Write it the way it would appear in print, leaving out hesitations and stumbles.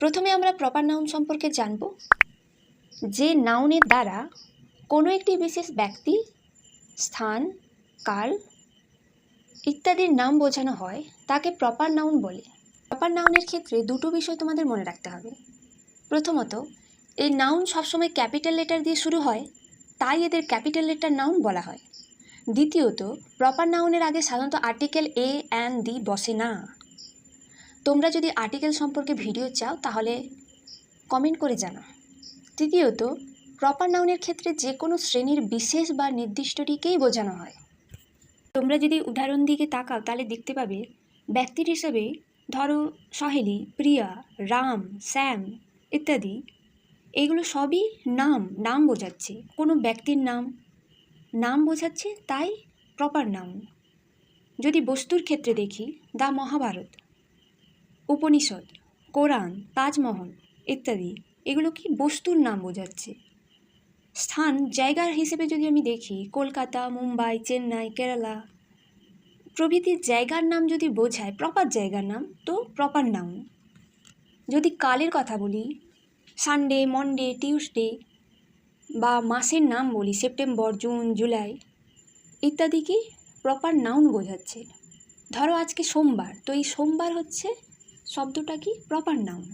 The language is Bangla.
প্রথমে আমরা প্রপার নাউন সম্পর্কে জানব। যে নাউনের দ্বারা কোনো একটি বিশেষ ব্যক্তি, স্থান, কাল ইত্যাদির নাম বোঝানো হয় তাকে প্রপার নাউন বলে। প্রপার নাউনের ক্ষেত্রে দুটো বিষয় তোমাদের মনে রাখতে হবে। প্রথমত, এই নাউন সবসময় ক্যাপিটাল লেটার দিয়ে শুরু হয়, তাই এদের ক্যাপিটাল লেটার নাউন বলা হয়। দ্বিতীয়ত, প্রপার নাউনের আগে সাধারণত আর্টিকেল এ অ্যান্ড দি বসে না। তোমরা যদি আর্টিকেল সম্পর্কে ভিডিও চাও তাহলে কমেন্ট করে জানাও। তৃতীয়ত, প্রপার নাউনের ক্ষেত্রে যে কোনো শ্রেণীর বিশেষ বা নির্দিষ্টটিকেই বোঝানো হয়। তোমরা যদি উদাহরণ দিকে তাকাও তাহলে দেখতে পাবে ব্যক্তির হিসেবে ধরো সহেলি, প্রিয়া, রাম, শ্যাম ইত্যাদি, এগুলো সবই নাম বোঝাচ্ছে, কোনো ব্যক্তির নাম বোঝাচ্ছে, তাই প্রপার নাউন। যদি বস্তুর ক্ষেত্রে দেখি, দ্য মহাভারত, উপনিষদ, কোরআন, তাজমহল ইত্যাদি, এগুলো কি বস্তুর নাম বোঝাচ্ছে। স্থান, জায়গার হিসেবে যদি আমি দেখি, কলকাতা, মুম্বাই, চেন্নাই, কেরালা প্রভৃতি জায়গার নাম যদি বোঝায় প্রপার জায়গার নাম, তো প্রপার নাউন। যদি কালের কথা বলি, সানডে, মনডে, টিউসডে, বা মাসের নাম বলি, সেপ্টেম্বর, জুন, জুলাই ইত্যাদি কি প্রপার নাউন বোঝাচ্ছে। ধরো আজকে সোমবার, তো এই সোমবার হচ্ছে শব্দটা কি প্রপার নাউন।